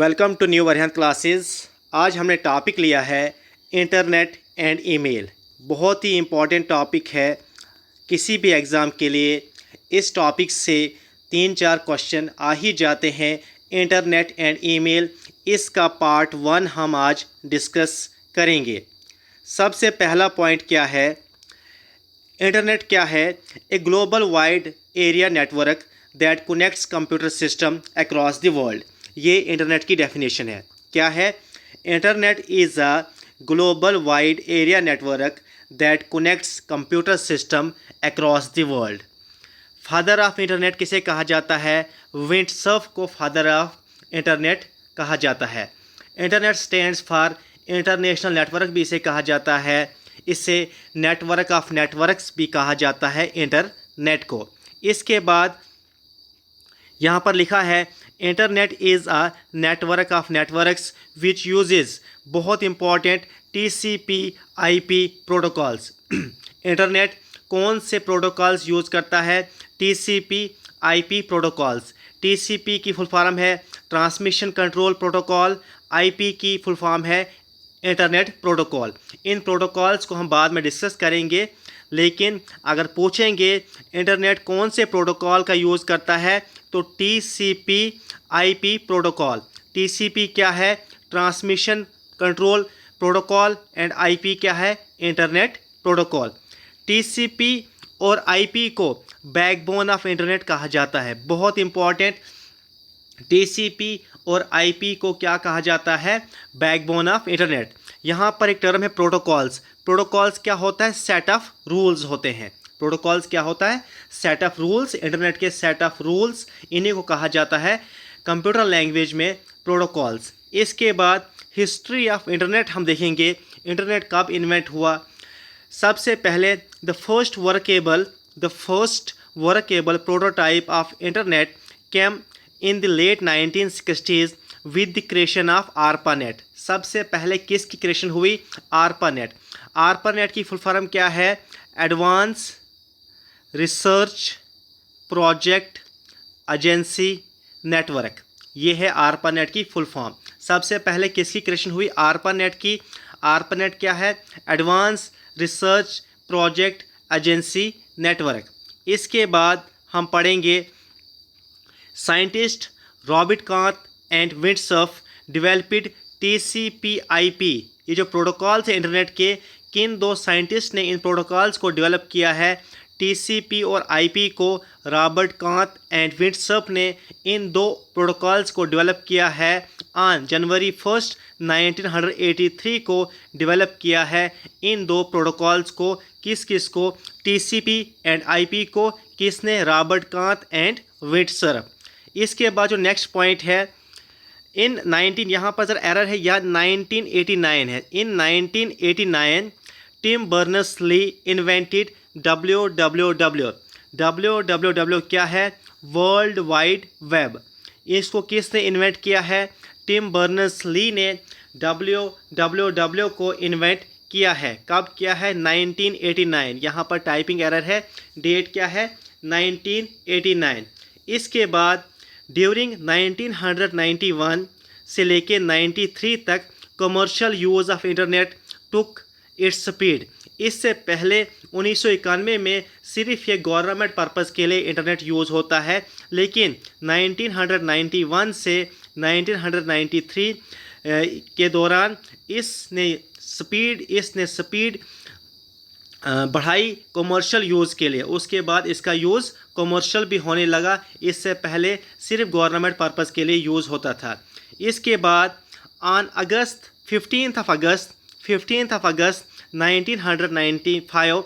Welcome to new variant classes. आज हमने topic लिया है इंटरनेट एंड ईमेल। बहुत ही इम्पॉर्टेंट टॉपिक है किसी भी एग्ज़ाम के लिए। इस टॉपिक से 3-4 क्वेश्चन आ ही जाते हैं। इंटरनेट एंड ईमेल, इसका पार्ट 1 हम आज डिस्कस करेंगे। सबसे पहला पॉइंट क्या है? इंटरनेट क्या है? A global wide area network that connects computer system across the world. ये इंटरनेट की डेफिनेशन है। क्या है? Internet is a global wide area network that connects computer system across the world. Father of internet किसे कहा जाता है? Windsurf को फादर ऑफ इंटरनेट कहा जाता है। Internet stands for international network भी इसे कहा जाता है। इसे नेटवर्क ऑफ नेटवर्क्स भी कहा जाता है इंटरनेट को। इसके बाद यहाँ पर लिखा है internet is a network of networks which uses, बहुत इंपॉर्टेंट, TCP/IP प्रोटोकॉल्स। इंटरनेट कौन से प्रोटोकॉल्स यूज़ करता है? TCP/IP protocols. TCP की फुल फॉर्म है ट्रांसमिशन कंट्रोल प्रोटोकॉल, IP की फुल फॉर्म है इंटरनेट प्रोटोकॉल। इन प्रोटोकॉल्स को हम बाद में डिस्कस करेंगे, लेकिन अगर पूछेंगे इंटरनेट कौन से प्रोटोकॉल का यूज़ करता है तो TCP/IP प्रोटोकॉल। TCP क्या है? Transmission control protocol, and IP क्या है? Internet protocol. TCP और IP को बैकबोन ऑफ इंटरनेट कहा जाता है। बहुत इंपॉर्टेंट, TCP और IP को क्या कहा जाता है? Backbone of internet. यहाँ पर एक टर्म है प्रोटोकॉल्स। प्रोटोकॉल्स क्या होता है? सेट ऑफ रूल्स होते हैं। प्रोटोकॉल्स क्या होता है? Set of rules. इंटरनेट के सेट ऑफ रूल्स, इन्हीं को कहा जाता है कंप्यूटर लैंग्वेज में प्रोटोकॉल्स। इसके बाद हिस्ट्री ऑफ इंटरनेट हम देखेंगे। इंटरनेट कब इन्वेंट हुआ? सबसे पहले the first workable prototype of internet came in the late 1960s with the creation of ARPANET। सबसे पहले किसकी क्रिएशन हुई? ARPANET। ARPANET की फुल फॉर्म क्या है? Advance research project agency network. ये है ARPANET की फुल फॉर्म। सबसे पहले किसकी क्रिएशन हुई? ARPANET की। ARPANET क्या है? Advance research project agency network. इसके बाद हम पढ़ेंगे scientist Robert Kahn and Vint Cerf developed TCP/IP। ये जो प्रोटोकॉल्स हैं इंटरनेट के, किन दो साइंटिस्ट ने इन प्रोटोकॉल्स को डेवलप किया है? TCP और IP को रॉबर्ट कॉथ एंड विंडसर्फ ने इन दो प्रोटोकॉल्स को डेवलप किया है। ऑन जनवरी 1, 1983 को डेवलप किया है इन दो प्रोटोकॉल्स को। किस को? TCP एंड IP को किसने? Robert Kahn and Vint Cerf. इसके बाद जो नेक्स्ट पॉइंट है, इन 19, यहाँ पर ज़रा एरर है, या 1989 है। In 1989 Tim Berners-Lee invented WWW। WWW क्या है? World wide web. इसको किसने इन्वेंट किया है? टिम बर्नर्स-ली ने WWW को इन्वेंट किया है। कब किया है? 1989। यहाँ पर टाइपिंग एरर है, डेट क्या है? 1989। इसके बाद ड्यूरिंग 1991 से लेके 93 तक commercial use of internet took its speed. इससे पहले 1991 में सिर्फ ये गवर्नमेंट पर्पज़ के लिए इंटरनेट यूज़ होता है, लेकिन 1991 से 1993 के दौरान इसने स्पीड बढ़ाई कमर्शियल यूज़ के लिए। उसके बाद इसका यूज़ कमर्शियल भी होने लगा। इससे पहले सिर्फ गवर्नमेंट पर्पज़ के लिए यूज़ होता था। इसके बाद on 15th of August 1995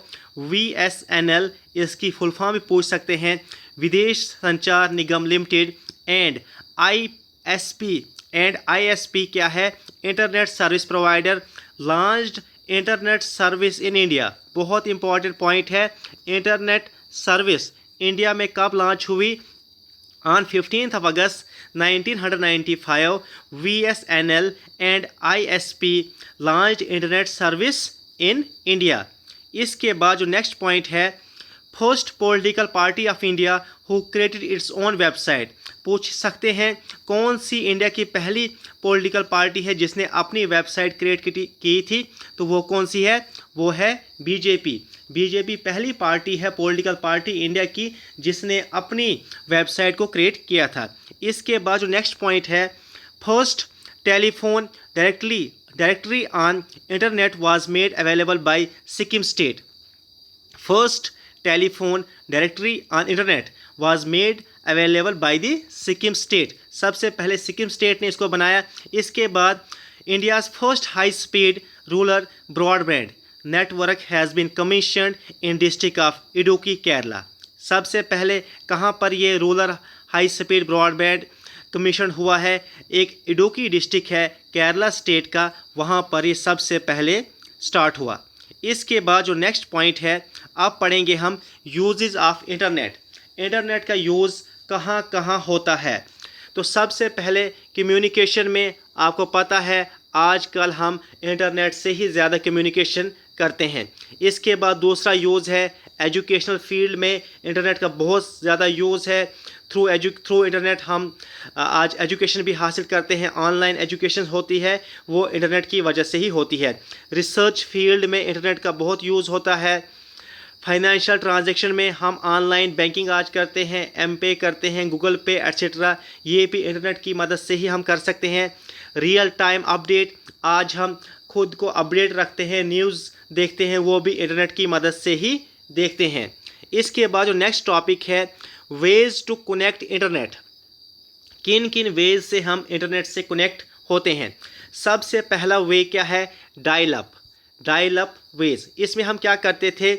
VSNL, इसकी फुल फॉर्म भी पूछ सकते हैं, विदेश संचार निगम लिमिटेड, एंड ISP क्या है? Internet service provider, launched internet service in India. बहुत इंपॉर्टेंट पॉइंट है, इंटरनेट सर्विस इंडिया में कब लॉन्च हुई? On 15th of August 1995 VSNL and ISP launched internet service in India. इसके बाद जो नेक्स्ट पॉइंट है, first political party of India who created its own website. पूछ सकते हैं कौन सी इंडिया की पहली पॉलिटिकल पार्टी है जिसने अपनी वेबसाइट क्रिएट की थी, तो वो कौन सी है, वो है बीजेपी। बीजेपी पहली पार्टी है पॉलिटिकल पार्टी इंडिया की जिसने अपनी वेबसाइट को क्रिएट किया था। इसके बाद जो नेक्स्ट पॉइंट है, first telephone directory on internet was made available by Sikkim state. First telephone directory on internet was made available by the Sikkim state. सबसे पहले सिक्किम स्टेट ने इसको बनाया। इसके बाद India's first high speed rural broadband network has been commissioned in district of Idukki Kerala. सबसे पहले कहाँ पर ये rural high speed broadband commission हुआ है, एक इडुक्की डिस्ट्रिक्ट है केरला स्टेट का, वहाँ पर ये सबसे पहले स्टार्ट हुआ। इसके बाद जो नेक्स्ट पॉइंट है, अब पढ़ेंगे हम यूजेस ऑफ इंटरनेट। इंटरनेट का यूज़ कहाँ कहाँ होता है। तो सबसे पहले कम्युनिकेशन में, आपको पता है आजकल हम इंटरनेट से ही ज़्यादा कम्युनिकेशन करते हैं। इसके बाद दूसरा यूज़ है एजुकेशनल फील्ड में इंटरनेट का बहुत ज़्यादा यूज़ है। थ्रू इंटरनेट हम आज एजुकेशन भी हासिल करते हैं, ऑनलाइन एजुकेशन होती है वो इंटरनेट की वजह से ही होती है। रिसर्च फील्ड में इंटरनेट का बहुत यूज़ होता है। फाइनेंशियल ट्रांजैक्शन में हम ऑनलाइन बैंकिंग आज करते हैं, एम पे करते हैं, गूगल पे एट्सेट्रा, ये भी इंटरनेट की मदद से ही हम कर सकते हैं। रियल टाइम अपडेट, आज हम खुद को अपडेट रखते हैं, न्यूज़ देखते हैं, वो भी इंटरनेट की मदद से ही देखते हैं। इसके बाद जो नेक्स्ट टॉपिक है, वेज टू कनेक्ट इंटरनेट। किन किन वेज से हम इंटरनेट से कनेक्ट होते हैं। सबसे पहला वे क्या है, डायल अप वेज। इसमें हम क्या करते थे,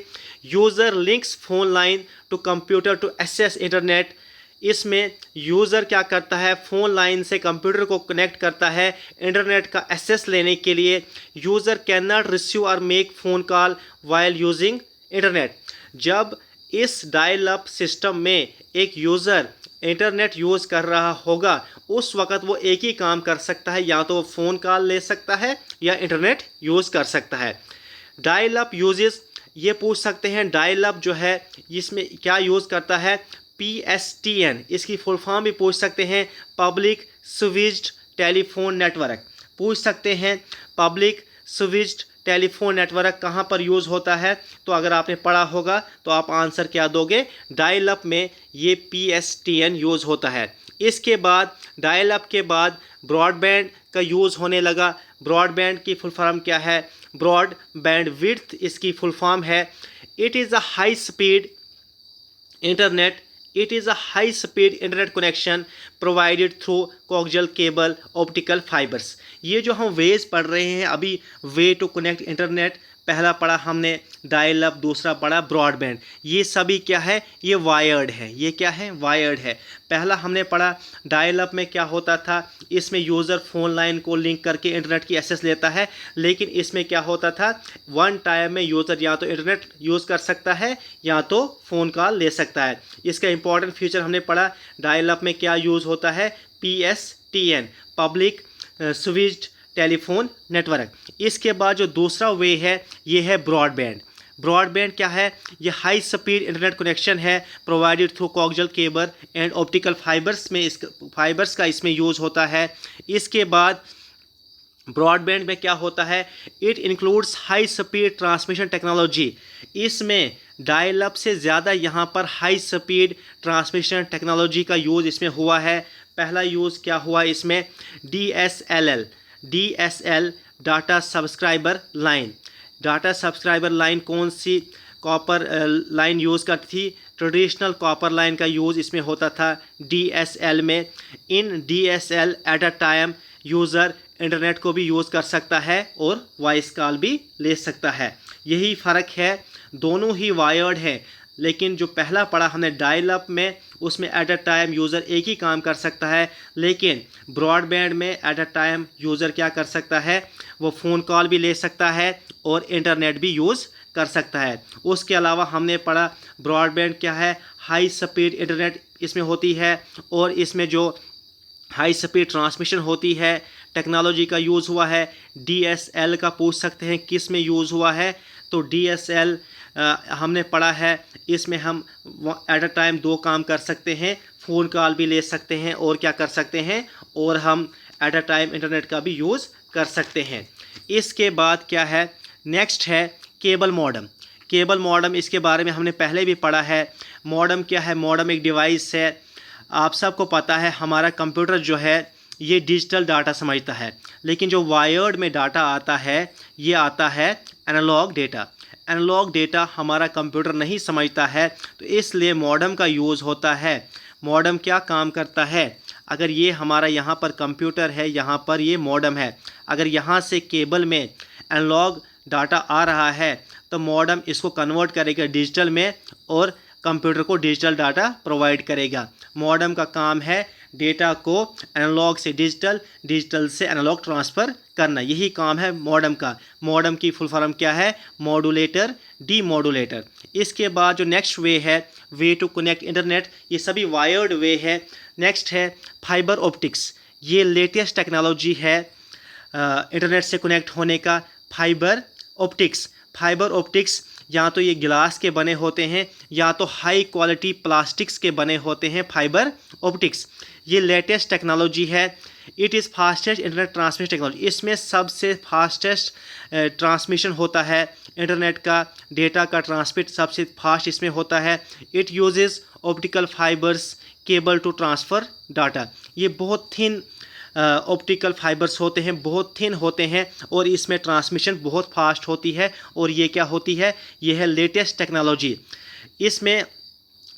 user links phone line to computer to access internet. इसमें यूज़र क्या करता है, फ़ोन लाइन से कंप्यूटर को कनेक्ट करता है इंटरनेट का एक्सेस लेने के लिए। यूज़र कैन नॉट रिसीव और make phone call while using internet. जब इस डायल अप सिस्टम में एक यूज़र इंटरनेट यूज़ कर रहा होगा, उस वक़्त वो एक ही काम कर सकता है, या तो वो फ़ोन कॉल ले सकता है या इंटरनेट यूज़ कर सकता है। डायल अप यूजेस, ये पूछ सकते हैं डायल अप जो है इसमें क्या यूज़ करता है, PSTN, इसकी फुल फॉर्म भी पूछ सकते हैं, पब्लिक स्विच्ड टेलीफोन नेटवर्क। पूछ सकते हैं पब्लिक स्विच्ड टेलीफोन नेटवर्क कहाँ पर यूज़ होता है, तो अगर आपने पढ़ा होगा तो आप आंसर क्या दोगे, डायल अप में ये PSTN यूज़ होता है। इसके बाद डायल अप के बाद ब्रॉडबैंड का यूज़ होने लगा। ब्रॉडबैंड की फुल फॉर्म क्या है, ब्रॉड बैंड विड्थ इसकी फुल फॉर्म है। It is a high speed internet, it is a high speed internet connection provided through coaxial cable optical fibres. ये जो हम वेज पढ़ रहे हैं अभी, वे टू कनेक्ट इंटरनेट, पहला पढ़ा हमने डायल अप, दूसरा पढ़ा ब्रॉडबैंड, ये सभी क्या है, ये वायर्ड है। ये क्या है, वायर्ड है। पहला हमने पढ़ा डायल अप में क्या होता था, इसमें यूज़र फ़ोन लाइन को लिंक करके इंटरनेट की एक्सेस लेता है, लेकिन इसमें क्या होता था, वन टाइम में यूज़र या तो इंटरनेट यूज़ कर सकता है या तो फ़ोन कॉल ले सकता है। इसका इंपॉर्टेंट फीचर हमने पढ़ा, डायल अप में क्या यूज़ होता है, PSTN, public switched telephone network. इसके बाद जो दूसरा वे है ये है ब्रॉडबैंड। ब्रॉडबैंड क्या है, ये हाई स्पीड इंटरनेट कनेक्शन है provided through coaxial cable and optical fibres में, फाइबर्स का इसमें यूज़ होता है। इसके बाद ब्रॉडबैंड में क्या होता है, it includes high speed transmission technology. इसमें डायल अप से ज़्यादा यहाँ पर हाई स्पीड ट्रांसमिशन टेक्नोलॉजी का यूज़ इसमें हुआ है। पहला यूज़ क्या हुआ इसमें, DSL data subscriber line. Data subscriber line कौन सी, कॉपर लाइन यूज़ करती थी, ट्रेडिशनल कॉपर लाइन का यूज़ इसमें होता था DSL में। इन DSL at a time user internet को भी यूज़ कर सकता है और वॉइस कॉल भी ले सकता है। यही फ़र्क है, दोनों ही वायर्ड है, लेकिन जो पहला पढ़ा हमने डायल अप में, उसमें एट अ टाइम यूज़र एक ही काम कर सकता है, लेकिन ब्रॉडबैंड में एट अ टाइम यूज़र क्या कर सकता है, वो फ़ोन कॉल भी ले सकता है और इंटरनेट भी यूज़ कर सकता है। उसके अलावा हमने पढ़ा ब्रॉडबैंड क्या है, हाई स्पीड इंटरनेट इसमें होती है, और इसमें जो हाई स्पीड ट्रांसमिशन होती है, टेक्नोलॉजी का यूज़ हुआ है। DSL का पूछ सकते हैं किस में यूज़ हुआ है, तो DSL हमने पढ़ा है इसमें हम एट अ टाइम 2 काम कर सकते हैं, फ़ोन कॉल भी ले सकते हैं और क्या कर सकते हैं, और हम एट अ टाइम इंटरनेट का भी यूज़ कर सकते हैं। इसके बाद क्या है, नेक्स्ट है केबल मॉडेम। केबल मॉडेम, इसके बारे में हमने पहले भी पढ़ा है। मॉडेम क्या है, मॉडेम एक डिवाइस है, आप सबको पता है हमारा कंप्यूटर जो है ये डिजिटल डाटा समझता है, लेकिन जो वायर्ड में डाटा आता है ये आता है एनालॉग डेटा। एनालॉग डेटा हमारा कंप्यूटर नहीं समझता है, तो इसलिए मॉडेम का यूज़ होता है। मॉडेम क्या काम करता है, अगर ये हमारा यहाँ पर कंप्यूटर है, यहाँ पर ये मॉडेम है, अगर यहाँ से केबल में एनालॉग डाटा आ रहा है तो मॉडेम इसको कन्वर्ट करेगा डिजिटल में और कंप्यूटर को डिजिटल डाटा प्रोवाइड करेगा। मॉडेम का काम है डेटा को एनालॉग से डिजिटल, डिजिटल से एनालॉग ट्रांसफ़र करना, यही काम है मॉडेम का। मॉडेम की फुल फॉर्म क्या है, मॉड्यूलेटर, डीमॉड्यूलेटर। इसके बाद जो नेक्स्ट वे है, वे टू कनेक्ट इंटरनेट, ये सभी वायर्ड वे है। नेक्स्ट है फाइबर ऑप्टिक्स, ये लेटेस्ट टेक्नोलॉजी है इंटरनेट से कनेक्ट होने का। फाइबर ऑप्टिक्स, फाइबर ऑप्टिक्स या तो ये गिलास के बने होते हैं या तो हाई क्वालिटी प्लास्टिक्स के बने होते हैं फाइबर ऑप्टिक्स। ये लेटेस्ट टेक्नोलॉजी है। It is fastest internet transmission technology, इसमें सबसे फास्टेस्ट ट्रांसमिशन होता है इंटरनेट का, डेटा का ट्रांसमिट सबसे फास्ट इसमें होता है। It uses optical fibres cable to transfer data, ये बहुत थिन ऑप्टिकल फाइबर्स होते हैं, बहुत थिन होते हैं और इसमें ट्रांसमिशन बहुत फास्ट होती है। और ये क्या होती है, ये है लेटेस्ट टेक्नोलॉजी। इसमें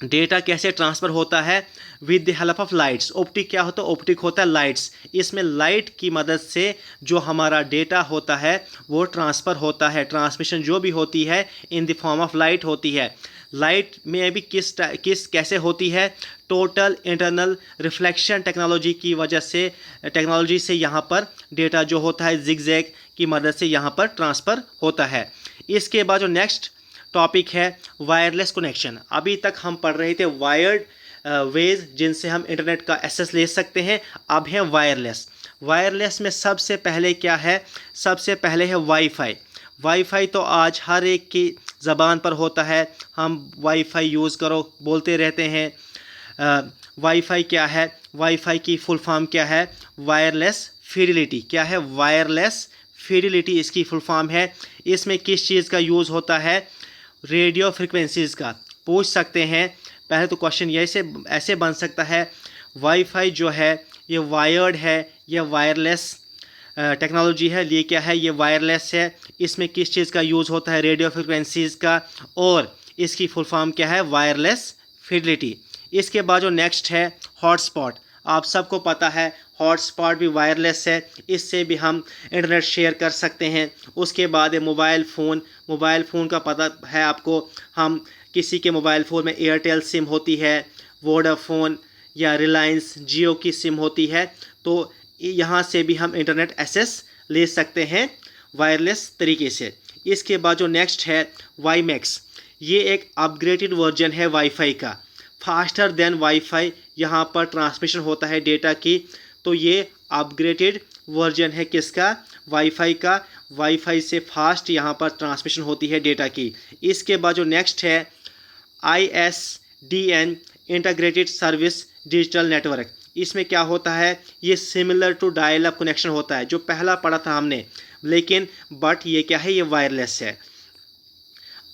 डेटा कैसे ट्रांसफ़र होता है, with the help of lights. Optic क्या होता है, ऑप्टिक होता है लाइट्स। इसमें लाइट की मदद से जो हमारा डेटा होता है वो ट्रांसफ़र होता है, ट्रांसमिशन जो भी होती है in the form of light होती है। लाइट में भी किस कैसे होती है, टोटल इंटरनल रिफ्लेक्शन टेक्नोलॉजी की वजह से, टेक्नोलॉजी से यहाँ पर डेटा जो होता है जिगजैग की मदद से यहाँ पर ट्रांसफ़र होता है। इसके बाद जो नेक्स्ट टॉपिक है वायरलेस कनेक्शन। अभी तक हम पढ़ रहे थे वायर्ड वेज जिनसे हम इंटरनेट का एक्सेस ले सकते हैं, अब है वायरलेस। वायरलेस में सबसे पहले क्या है, सबसे पहले है वाईफाई। वाईफाई तो आज हर एक की ज़बान पर होता है, हम वाईफाई यूज़ करो बोलते रहते हैं। वाईफाई क्या है, वाईफाई की फुल फॉर्म क्या है, वायरलेस फिडेलिटी। क्या है, वायरलेस फिडेलिटी इसकी फुल फॉर्म है। इसमें किस चीज़ का यूज़ होता है, रेडियो फ्रिक्वेंसीज़ का। पूछ सकते हैं, पहले तो क्वेश्चन ऐसे बन सकता है, वाईफाई जो है ये वायर्ड है, ये वायरलेस टेक्नोलॉजी है, ये क्या है, ये वायरलेस है। इसमें किस चीज़ का यूज़ होता है, रेडियो फ्रिक्वेंसीज़ का, और इसकी फुल फॉर्म क्या है, वायरलेस फिडेलिटी। इसके बाद जो नेक्स्ट है हॉटस्पॉट। आप सबको पता है हॉटस्पॉट भी वायरलेस है, इससे भी हम इंटरनेट शेयर कर सकते हैं। उसके बाद है मोबाइल फ़ोन। मोबाइल फ़ोन का पता है आपको, हम किसी के मोबाइल फ़ोन में एयरटेल सिम होती है, वोडाफोन या रिलायंस जियो की सिम होती है, तो यहाँ से भी हम इंटरनेट एक्सेस ले सकते हैं वायरलेस तरीके से। इसके बाद जो नेक्स्ट है वाईमैक्स, ये एक अपग्रेडेड वर्जन है वाईफाई का, फास्टर देन वाईफाई यहाँ पर ट्रांसमिशन होता है डेटा की, तो ये अपग्रेडेड वर्जन है किसका, वाईफाई का। वाईफाई से फास्ट यहाँ पर ट्रांसमिशन होती है डेटा की। इसके बाद जो नेक्स्ट है ISDN integrated service digital network. इसमें क्या होता है, ये similar to dial up connection होता है, जो पहला पढ़ा था हमने, लेकिन बट ये क्या है, ये वायरलेस है।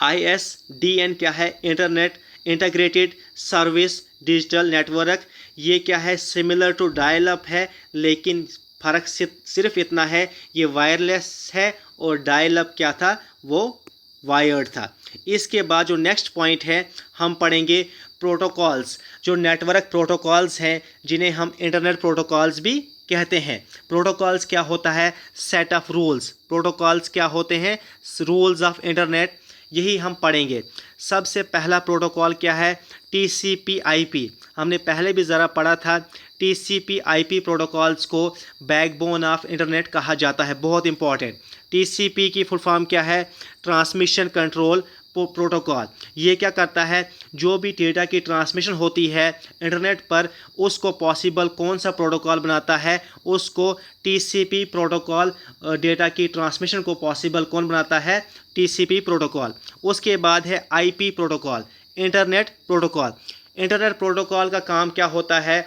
ISDN क्या है, internet integrated service digital network. ये क्या है, सिमिलर टू डायल अप है, लेकिन फ़र्क सिर्फ इतना है, ये वायरलेस है और डायल अप क्या था, वो वायर्ड था। इसके बाद जो नेक्स्ट पॉइंट है, हम पढ़ेंगे प्रोटोकॉल्स। जो नेटवर्क प्रोटोकॉल्स हैं जिन्हें हम इंटरनेट प्रोटोकॉल्स भी कहते हैं। प्रोटोकॉल्स क्या होता है, सेट ऑफ रूल्स। प्रोटोकॉल्स क्या होते हैं, रूल्स ऑफ इंटरनेट, यही हम पढ़ेंगे। सबसे पहला प्रोटोकॉल क्या है, TCP/IP। हमने पहले भी ज़रा पढ़ा था, TCP/IP प्रोटोकॉल्स को बैकबोन ऑफ इंटरनेट कहा जाता है, बहुत इंपॉर्टेंट। TCP की फुल फॉर्म क्या है, ट्रांसमिशन कंट्रोल प्रोटोकॉल। ये क्या करता है, जो भी डेटा की ट्रांसमिशन होती है इंटरनेट पर उसको पॉसिबल कौन सा प्रोटोकॉल बनाता है, उसको टीसीपी प्रोटोकॉल। डेटा की ट्रांसमिशन को पॉसिबल कौन बनाता है, टीसीपी प्रोटोकॉल। उसके बाद है IP protocol, internet protocol. Internet protocol का काम क्या होता है,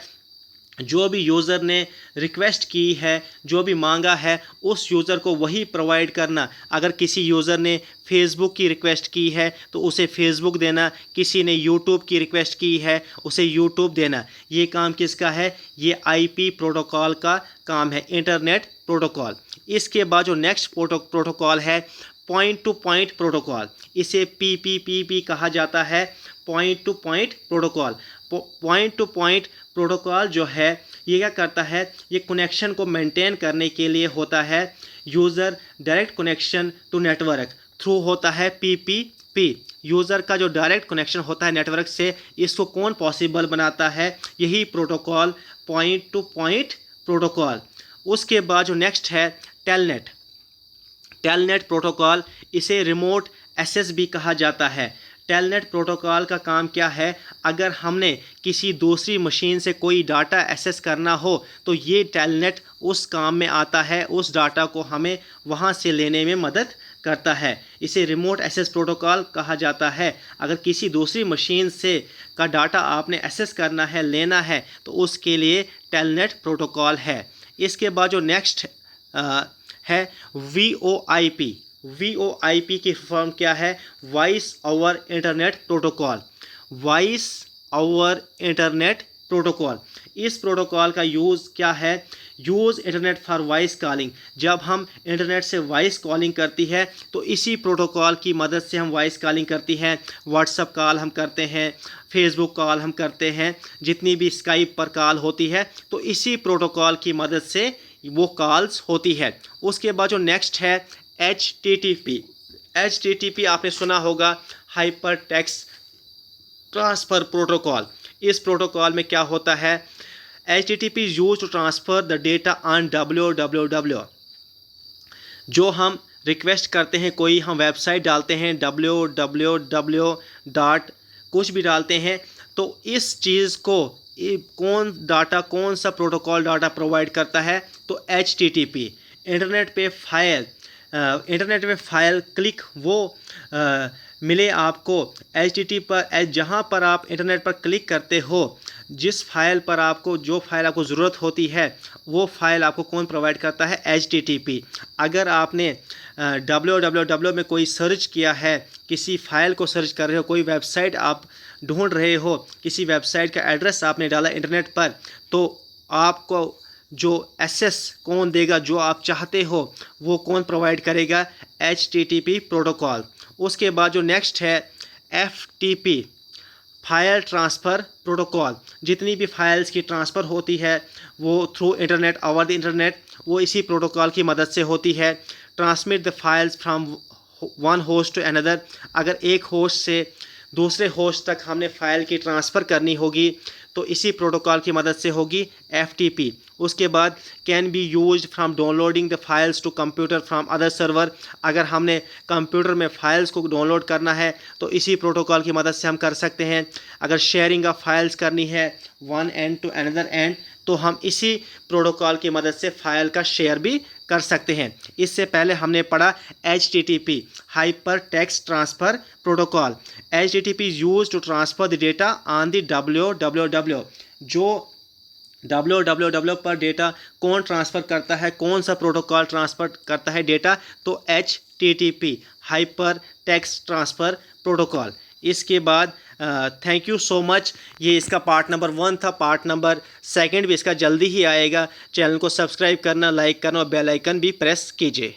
जो भी यूज़र ने रिक्वेस्ट की है, जो भी मांगा है, उस यूज़र को वही प्रोवाइड करना। अगर किसी यूज़र ने फेसबुक की रिक्वेस्ट की है तो उसे फेसबुक देना, किसी ने यूट्यूब की रिक्वेस्ट की है उसे यूट्यूब देना। ये काम किसका है, ये आईपी प्रोटोकॉल का काम है, इंटरनेट प्रोटोकॉल। इसके बाद जो नेक्स्ट प्रोटोकॉल है पॉइंट टू पॉइंट प्रोटोकॉल, इसे पीपीपीपी कहा जाता है, point two point protocol. Point two point protocol जो है ये क्या करता है, ये कनेक्शन को मेंटेन करने के लिए होता है। User direct connection to network through होता है पीपीपी। यूज़र का जो डायरेक्ट कनेक्शन होता है नेटवर्क से, इसको कौन पॉसिबल बनाता है, यही protocol point two point protocol. उसके बाद जो नेक्स्ट है टेलनेट, टेलनेट प्रोटोकॉल, इसे रिमोट एक्सेस भी कहा जाता है। टेलनेट प्रोटोकॉल का काम क्या है, अगर हमने किसी दूसरी मशीन से कोई डाटा एक्सेस करना हो तो ये टेलनेट उस काम में आता है, उस डाटा को हमें वहाँ से लेने में मदद करता है। इसे रिमोट एक्सेस प्रोटोकॉल कहा जाता है। अगर किसी दूसरी मशीन से का डाटा आपने एक्सेस करना है, लेना है, तो उसके लिए टेलनेट प्रोटोकॉल है। इसके बाद जो नेक्स्ट है VoIP। VoIP की फॉर्म क्या है, voice over internet protocol, voice over internet protocol. इस प्रोटोकॉल का यूज़ क्या है, use internet for voice calling. जब हम इंटरनेट से वॉइस कॉलिंग करती है तो इसी प्रोटोकॉल की मदद से हम वॉइस कॉलिंग करती हैं। व्हाट्सअप कॉल हम करते हैं, फेसबुक कॉल हम करते हैं, जितनी भी स्काइप पर कॉल होती है तो इसी प्रोटोकॉल की मदद से वो कॉल्स होती है। उसके बाद जो नेक्स्ट है HTTP। HTTP आपने सुना होगा, हाइपर टेक्स्ट ट्रांसफ़र प्रोटोकॉल। इस प्रोटोकॉल में क्या होता है, HTTP use to transfer the data on www। जो हम रिक्वेस्ट करते हैं, कोई हम वेबसाइट डालते हैं www डॉट कुछ भी डालते हैं, तो इस चीज़ को कौन डाटा, कौन सा प्रोटोकॉल डाटा प्रोवाइड करता है, तो HTTP। इंटरनेट पे फाइल क्लिक वो मिले आपको HTTP पर, जहाँ पर आप इंटरनेट पर क्लिक करते हो, जिस फाइल पर आपको, जो फाइल आपको ज़रूरत होती है वो फाइल आपको कौन प्रोवाइड करता है, HTTP। अगर आपने www में कोई सर्च किया है, किसी फाइल को सर्च कर रहे हो, कोई वेबसाइट आप ढूंढ रहे हो, किसी वेबसाइट का एड्रेस आपने डाला इंटरनेट पर, तो आपको जो एक्सेस कौन देगा, जो आप चाहते हो वो कौन प्रोवाइड करेगा, HTTP प्रोटोकॉल। उसके बाद जो नेक्स्ट है FTP, फाइल ट्रांसफ़र प्रोटोकॉल। जितनी भी फाइल्स की ट्रांसफ़र होती है वो through internet, over the internet, वो इसी प्रोटोकॉल की मदद से होती है। Transmit the files from one host to another. अगर एक होस्ट से दूसरे होस्ट तक हमने फ़ाइल की ट्रांसफ़र करनी होगी तो इसी प्रोटोकॉल की मदद से होगी, FTP। उसके बाद can be used from downloading the files to computer from other server. अगर हमने कंप्यूटर में फ़ाइल्स को डाउनलोड करना है तो इसी प्रोटोकॉल की मदद से हम कर सकते हैं। अगर शेयरिंग ऑफ फाइल्स करनी है one end to another end, तो हम इसी प्रोटोकॉल की मदद से फ़ाइल का शेयर भी कर सकते हैं। इससे पहले हमने पढ़ा HTTP, hyper text transfer protocol. HTTP use to transfer the data on the www। जो www पर डेटा कौन ट्रांसफ़र करता है, कौन सा प्रोटोकॉल ट्रांसफ़र करता है डेटा, तो HTTP, hyper text transfer protocol. इसके बाद थैंक यू सो मच। ये इसका पार्ट नंबर 1 था, पार्ट नंबर 2 भी इसका जल्दी ही आएगा। चैनल को सब्सक्राइब करना, लाइक करना और बेल आइकन भी प्रेस कीजिए।